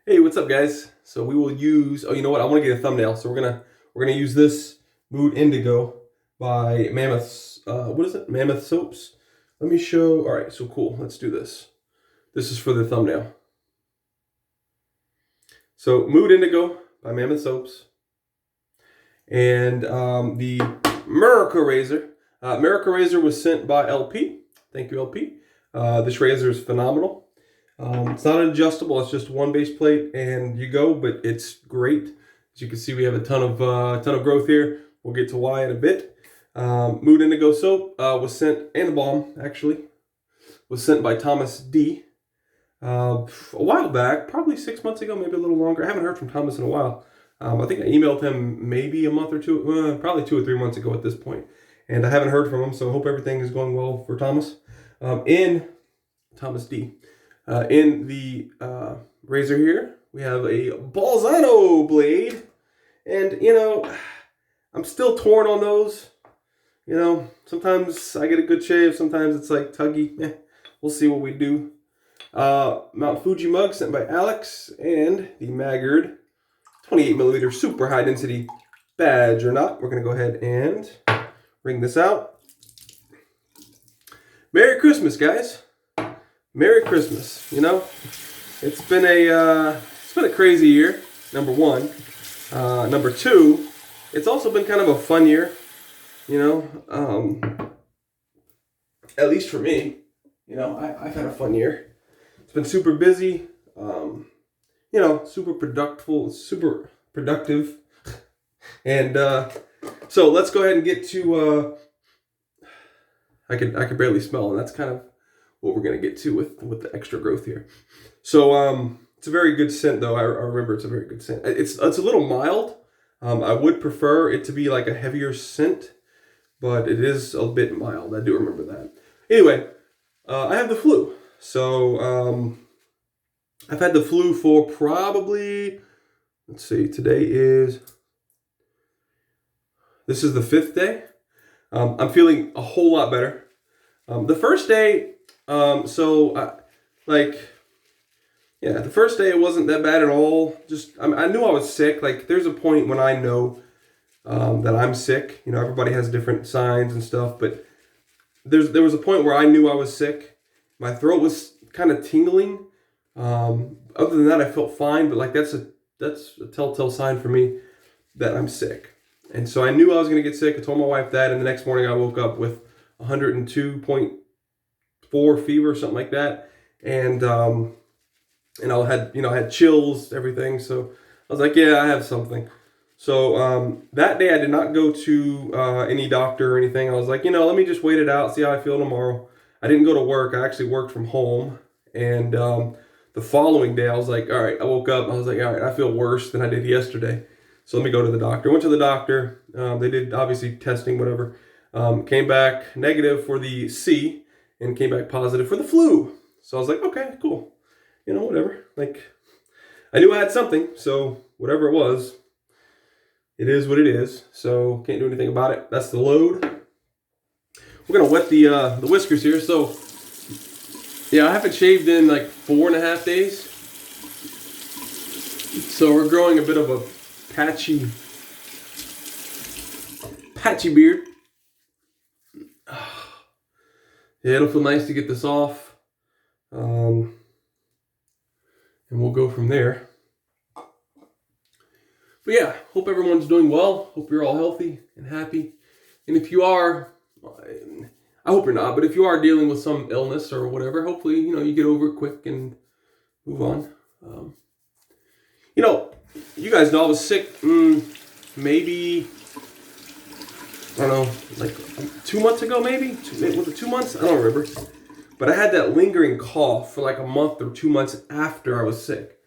Hey, what's up, guys? So we will use. Oh, you know what? I want to get a thumbnail. So we're gonna use this Mood Indigo by Mammoth. What is it? Mammoth Soaps. Let me show. All right. So cool. Let's do this. This is for the thumbnail. So Mood Indigo by Mammoth Soaps, and the Miracle Razor. Miracle Razor was sent by LP. Thank you, LP. This razor is phenomenal. It's not an adjustable. It's just one base plate and you go, but it's great. As you can see, we have a ton of growth here. We'll get to why in a bit. Mood Indigo soap was sent, and the balm actually was sent by Thomas D. A while back, probably 6 months ago, maybe a little longer. I haven't heard from Thomas in a while. I think I emailed him maybe a month or two, probably 2 or 3 months ago at this point, and I haven't heard from him. So I hope everything is going well for Thomas. In Thomas D. In the razor here, we have a Bolzano blade. And, I'm still torn on those. Sometimes I get a good shave. Sometimes it's like tuggy. We'll see what we do. Mount Fuji mug sent by Alex. And the Maggard 28 milliliter super high density badge or not. We're going to go ahead and bring this out. Merry Christmas, guys. Merry Christmas. It's been a crazy year. Number one. Number two, it's also been kind of a fun year. At least for me. I've had a fun year. It's been super busy. Super productive. And so let's go ahead and get to. I could barely smell, and that's kind of what we're going to get to with the extra growth here. So it's a very good scent, though. I remember it's a very good scent. It's a little mild. I would prefer it to be like a heavier scent, but it is a bit mild. I do remember that. Anyway, I have the flu. So I've had the flu for probably, let's see, this is the 5th day. I'm feeling a whole lot better. The first day, the first day it wasn't that bad at all. I knew I was sick. Like, there's a point when I know that I'm sick. Everybody has different signs and stuff, but there was a point where I knew I was sick. My throat was kind of tingling. Other than that, I felt fine, but like that's a telltale sign for me that I'm sick. And so I knew I was going to get sick. I told my wife that, and the next morning I woke up with 102.4 fever, something like that, and I had chills, everything. So I was like, yeah, I have something. So that day I did not go to any doctor or anything. I was like, let me just wait it out, see how I feel tomorrow. I didn't go to work. I actually worked from home, and the following day I was like, all right. I woke up. I was like, all right, I feel worse than I did yesterday. So let me go to the doctor. Went to the doctor. They did obviously testing, whatever. Came back negative for the C and came back positive for the flu. So I was like, okay, cool. Whatever. Like, I knew I had something. So whatever it was, it is what it is. So can't do anything about it. That's the load. We're gonna wet the whiskers here. So yeah, I haven't shaved in like 4.5 days. So we're growing a bit of a patchy beard. Yeah, it'll feel nice to get this off. And we'll go from there. But yeah, hope everyone's doing well. Hope you're all healthy and happy. And if you are, I hope you're not, but if you are dealing with some illness or whatever, hopefully, you get over it quick and move on. You guys know I was sick maybe, I don't know, like 2 months ago maybe? Was it 2 months? I don't remember. But I had that lingering cough for like a month or 2 months after I was sick.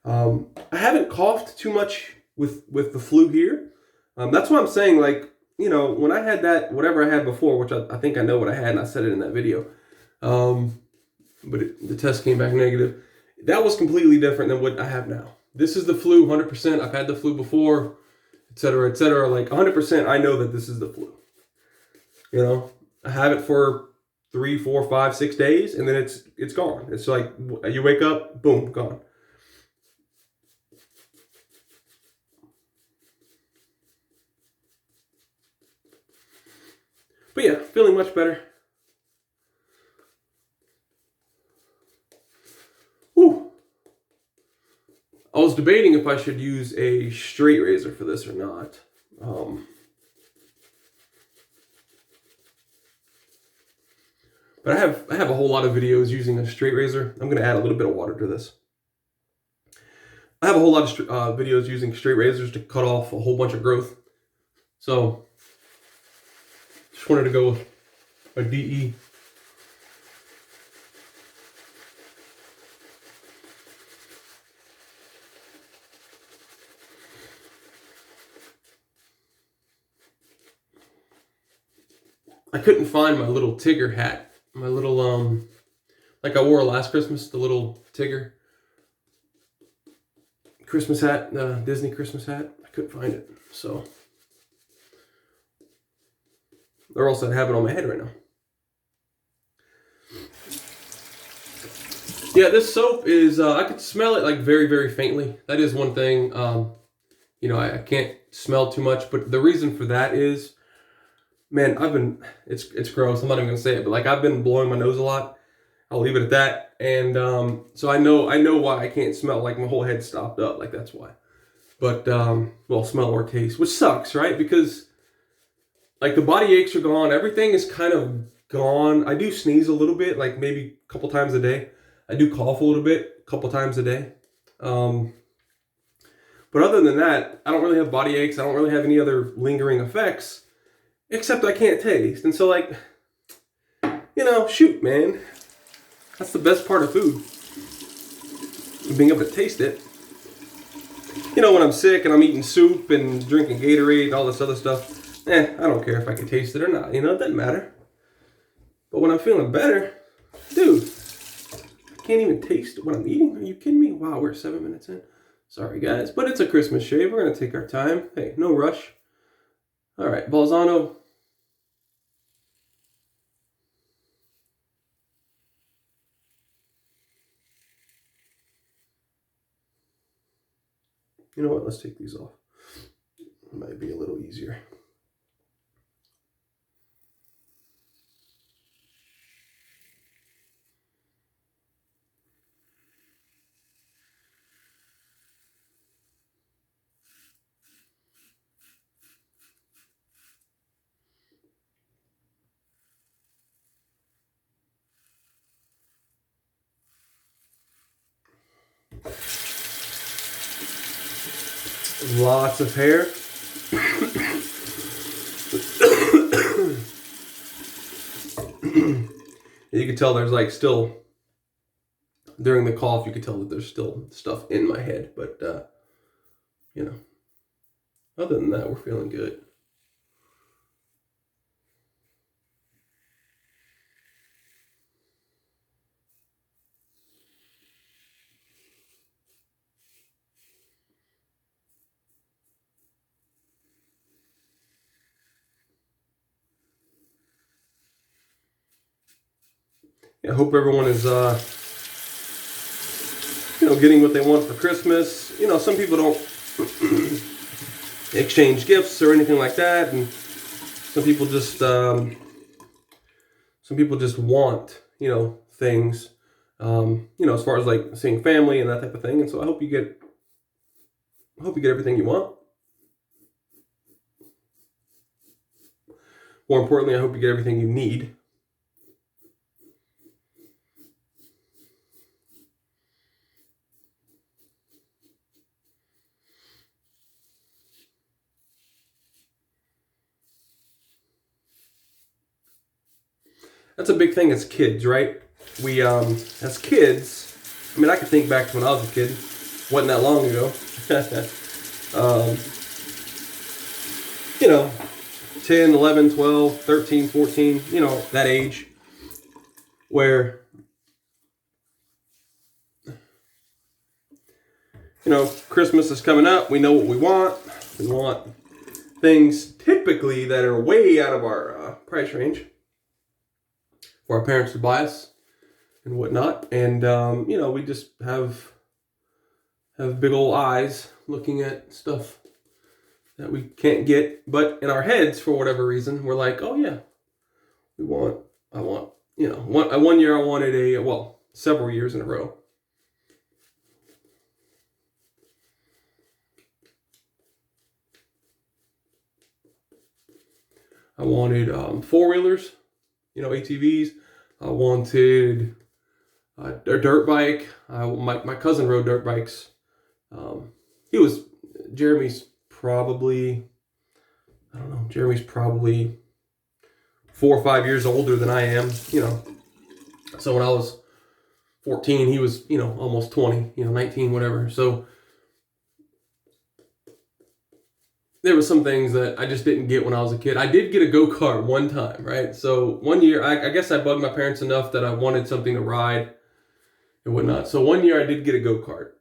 I haven't coughed too much with the flu here. That's why I'm saying, like, when I had that, whatever I had before, which I think I know what I had, and I said it in that video, but the test came back negative. That was completely different than what I have now. This is the flu, 100%. I've had the flu before, etc., etc. Like, 100%, I know that this is the flu. I have it for 3, 4, 5, 6 days, and then it's gone. It's like you wake up, boom, gone. But yeah, feeling much better. Whew. I was debating if I should use a straight razor for this or not. But I have a whole lot of videos using a straight razor. I'm going to add a little bit of water to this. I have a whole lot of videos using straight razors to cut off a whole bunch of growth. So, just wanted to go with a DE. I couldn't find my little Tigger hat. My little, like I wore last Christmas, the little Tigger Christmas hat, the Disney Christmas hat. I couldn't find it, so. Or else I'd have it on my head right now. Yeah, this soap is, I could smell it like very, very faintly. That is one thing, you know, I can't smell too much, but the reason for that is, man, it's gross, I'm not even gonna say it, but like I've been blowing my nose a lot. I'll leave it at that. And so I know why I can't smell, like my whole head stopped up, like that's why. But, well, smell or taste, which sucks, right? Because like the body aches are gone, everything is kind of gone. I do sneeze a little bit, like maybe a couple times a day. I do cough a little bit, a couple times a day. But other than that, I don't really have body aches. I don't really have any other lingering effects, except I can't taste. And so like, you know, shoot, man. That's the best part of food. Being able to taste it. You know, when I'm sick and I'm eating soup and drinking Gatorade and all this other stuff, I don't care if I can taste it or not. You know, it doesn't matter. But when I'm feeling better, dude, I can't even taste what I'm eating. Are you kidding me? Wow, we're 7 minutes in. Sorry, guys. But it's a Christmas shave. We're going to take our time. Hey, no rush. All right, Balzano. You know what? Let's take these off. It might be a little easier. Lots of hair. You can tell there's like still, during the cough, you can tell that there's still stuff in my head. But, you know, other than that, we're feeling good. I hope everyone is, you know, getting what they want for Christmas. You know, some people don't exchange gifts or anything like that, and some people just want, you know, things, you know, as far as like seeing family and that type of thing. And so I hope you get everything you want. More importantly, I hope you get everything you need. That's a big thing as kids, right? We, as kids, I mean, I can think back to when I was a kid. Wasn't that long ago. You know, 10, 11, 12, 13, 14, you know, that age where, you know, Christmas is coming up. We know what we want. We want things typically that are way out of our price range for our parents to buy us and whatnot. And, you know, we just have big old eyes looking at stuff that we can't get. But in our heads, for whatever reason, we're like, oh, yeah, I want, one year I wanted several years in a row. I wanted four-wheelers, ATVs. I wanted a dirt bike. My cousin rode dirt bikes. Jeremy's probably 4 or 5 years older than I am, So when I was 14, he was, almost 20, 19, whatever. So there were some things that I just didn't get when I was a kid. I did get a go-kart one time, right? So one year, I guess I bugged my parents enough that I wanted something to ride and whatnot. So one year I did get a go-kart.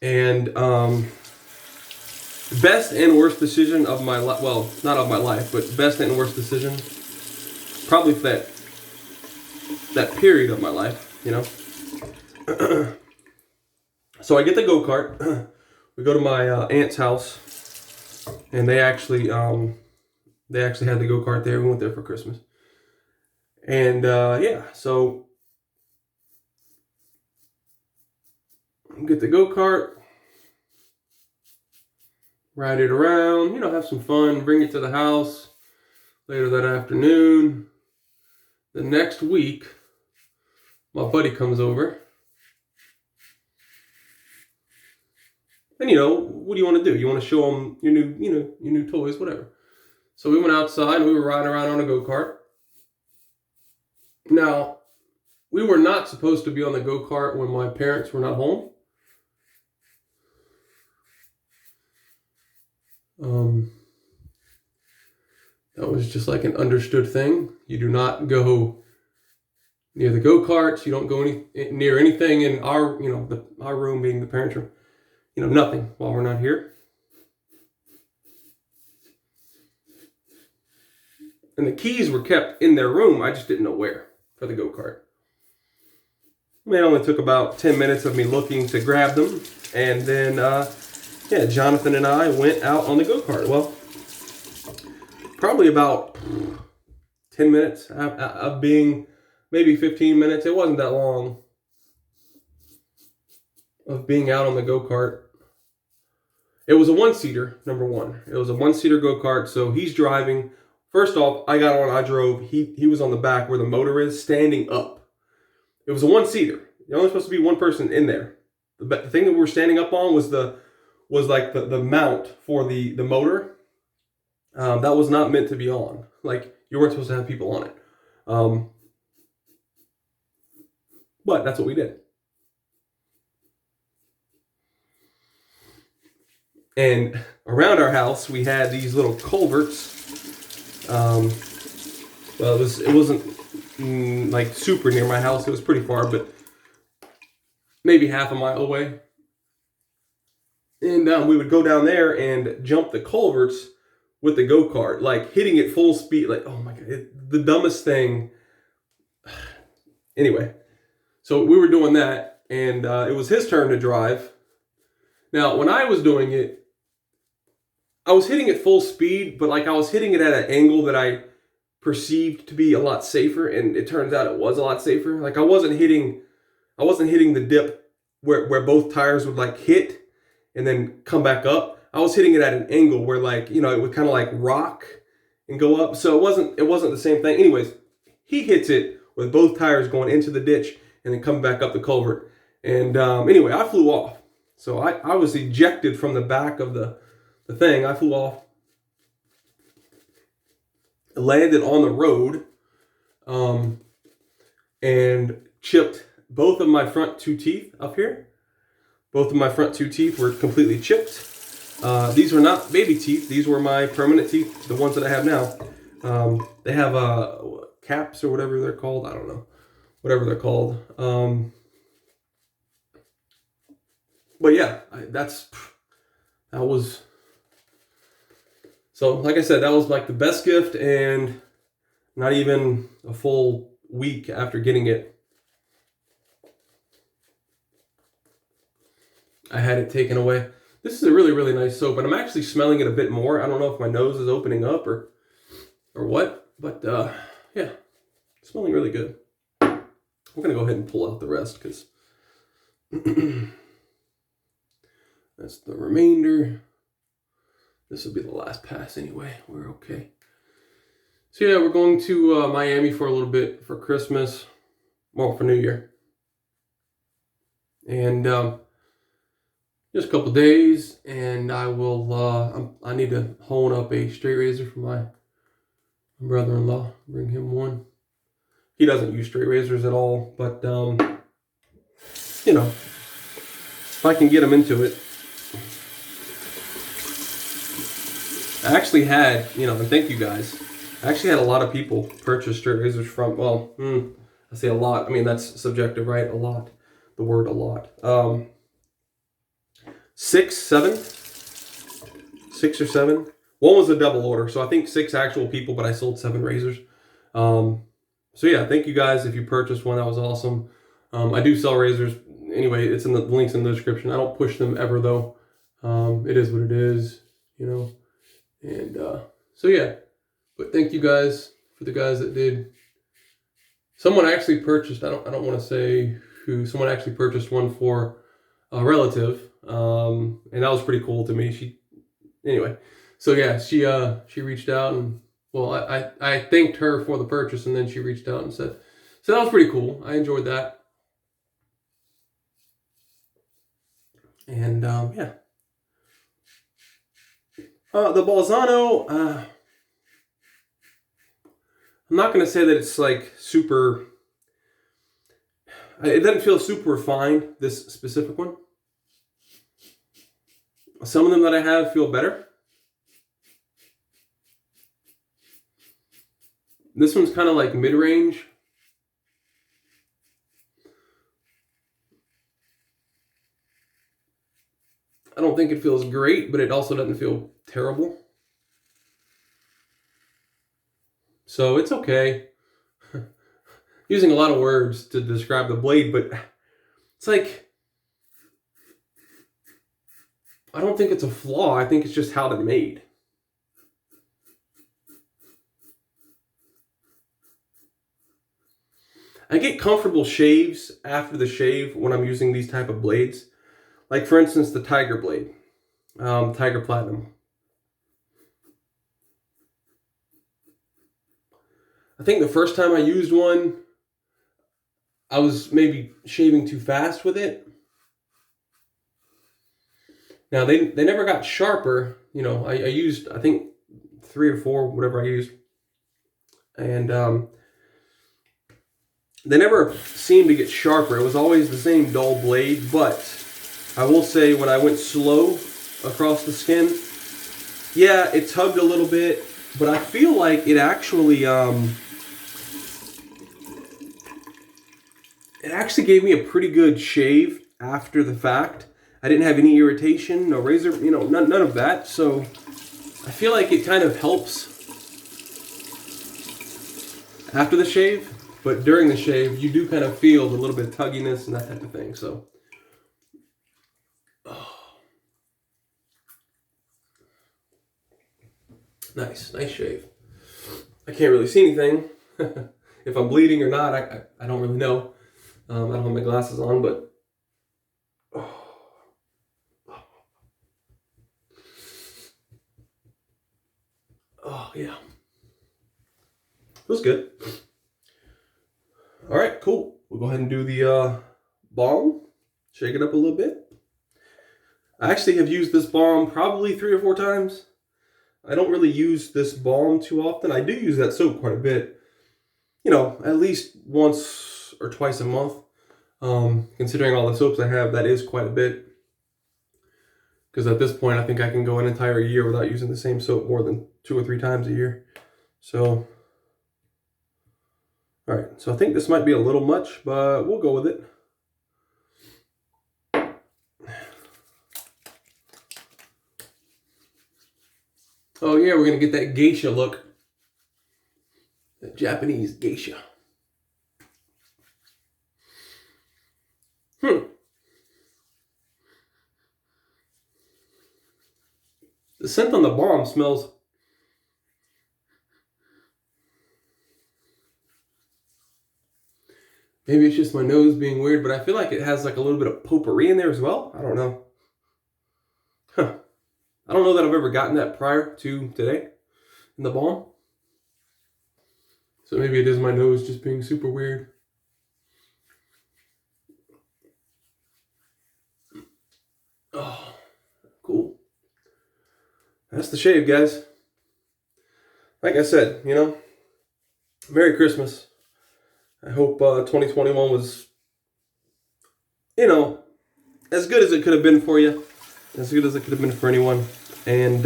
And best and worst decision of my life, well, not of my life, but best and worst decision, probably for that period of my life, So I get the go-kart. We go to my aunt's house. And they actually had the go-kart there. We went there for Christmas. And so get the go-kart, ride it around, have some fun, bring it to the house later that afternoon. The next week, my buddy comes over. And what do you want to do? You want to show them your new toys, whatever. So we went outside and we were riding around on a go-kart. Now, we were not supposed to be on the go-kart when my parents were not home. That was just like an understood thing. You do not go near the go-karts. You don't go near anything in our, our room being the parents' room. Nothing while we're not here. And the keys were kept in their room. I just didn't know where for the go-kart. It only took about 10 minutes of me looking to grab them. And then, Jonathan and I went out on the go-kart. Well, probably about 10 minutes of being, maybe 15 minutes. It wasn't that long of being out on the go-kart. It was a one-seater, number one. It was a one-seater go-kart, so he's driving. First off, I got on, I drove. He was on the back where the motor is, standing up. It was a one-seater. You're only supposed to be one person in there. The thing that we were standing up on was the mount for the motor. That was not meant to be on. Like, you weren't supposed to have people on it. But that's what we did. And around our house, we had these little culverts. It wasn't like super near my house. It was pretty far, but maybe half a mile away. And we would go down there and jump the culverts with the go-kart, like hitting it full speed. Like, oh my God, the dumbest thing. Anyway, so we were doing that, and it was his turn to drive. Now, when I was doing it, I was hitting it full speed, but like I was hitting it at an angle that I perceived to be a lot safer, and it turns out it was a lot safer. Like I wasn't hitting the dip where both tires would like hit and then come back up. I was hitting it at an angle where like, it would kind of like rock and go up. So it wasn't the same thing. Anyways, he hits it with both tires going into the ditch and then coming back up the culvert. And anyway, I flew off. So I was ejected from the back of the thing. I flew off, landed on the road, and chipped both of my front two teeth up here. Both of my front two teeth were completely chipped. These were not baby teeth. These were my permanent teeth, the ones that I have now. They have caps or whatever they're called. I don't know. Whatever they're called. But yeah, that was... So, like I said, that was like the best gift, and not even a full week after getting it, I had it taken away. This is a really, really nice soap, and I'm actually smelling it a bit more. I don't know if my nose is opening up or what, but yeah. Smelling really good. I'm going to go ahead and pull out the rest because that's the remainder. This will be the last pass anyway. We're okay. So yeah, we're going to Miami for a little bit for Christmas. Well, for New Year. And just a couple days, and I will, I need to hone up a straight razor for my brother-in-law. Bring him one. He doesn't use straight razors at all, but, you know, if I can get him into it. I actually had, you know, and thank you guys. I actually had a lot of people purchase straight razors from, well, I say a lot. I mean, that's subjective, right? A lot. The word a lot. 6 or 7. One was a double order, so I think 6 actual people, but I sold 7 razors. So yeah, thank you guys if you purchased one. That was awesome. I do sell razors. Anyway, it's in the links in the description. I don't push them ever though. It is what it is, you know. And so yeah, but thank you guys for the guys that did. Someone actually purchased. I don't want to say who. Someone actually purchased one for a relative, and that was pretty cool to me. Anyway. So yeah, she reached out and, well, I thanked her for the purchase, and then she reached out and said, so that was pretty cool. I enjoyed that. And yeah. The Bolzano, I'm not going to say that it's like super, it doesn't feel super refined, this specific one. Some of them that I have feel better. This one's kind of like mid-range. I don't think it feels great, but it also doesn't feel terrible. So it's okay. Using a lot of words to describe the blade, but it's like, I don't think it's a flaw. I think it's just how they're made. I get comfortable shaves after the shave when I'm using these type of blades. Like, for instance, the Tiger blade, Tiger Platinum. I think the first time I used one, I was maybe shaving too fast with it. Now, they never got sharper. You know, I used, I think, 3 or 4, whatever I used. And they never seemed to get sharper. It was always the same dull blade, but I will say when I went slow across the skin, yeah, it tugged a little bit, but I feel like it actually gave me a pretty good shave after the fact. I didn't have any irritation, no razor, you know, none of that. So I feel like it kind of helps after the shave, but during the shave, you do kind of feel the little bit of tugginess and that type of thing. So, nice shave. I can't really see anything. If I'm bleeding or not, I don't really know. I don't have my glasses on, but oh yeah, feels good. All right, cool. We'll go ahead and do the balm. Shake it up a little bit. I actually have used this balm probably 3 or 4 times. I don't really use this balm too often. I do use that soap quite a bit. You know, at least once or twice a month. Considering all the soaps I have, that is quite a bit. Because at this point, I think I can go an entire year without using the same soap more than 2 or 3 times a year. So, all right. So I think this might be a little much, but we'll go with it. Oh yeah, we're gonna get that geisha look. That Japanese geisha. The scent on the balm smells Maybe it's just my nose being weird, but I feel like it has like a little bit of potpourri in there as well. I don't know. Huh. I don't know that I've ever gotten that prior to today in the balm. So maybe it is my nose just being super weird. Oh, cool. That's the shave, guys. Like I said, you know, Merry Christmas. I hope 2021 was, you know, as good as it could have been for you. As good as it could have been for anyone. And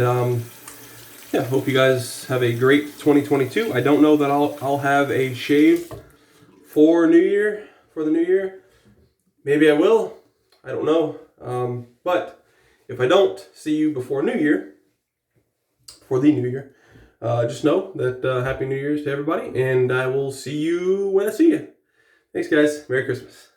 yeah, hope you guys have a great 2022. I don't know that I'll have a shave for New Year, for the New Year. Maybe I will. I don't know. But if I don't see you before New Year, for the New Year, just know that Happy New Year's to everybody, and I will see you when I see you. Thanks, guys. Merry Christmas.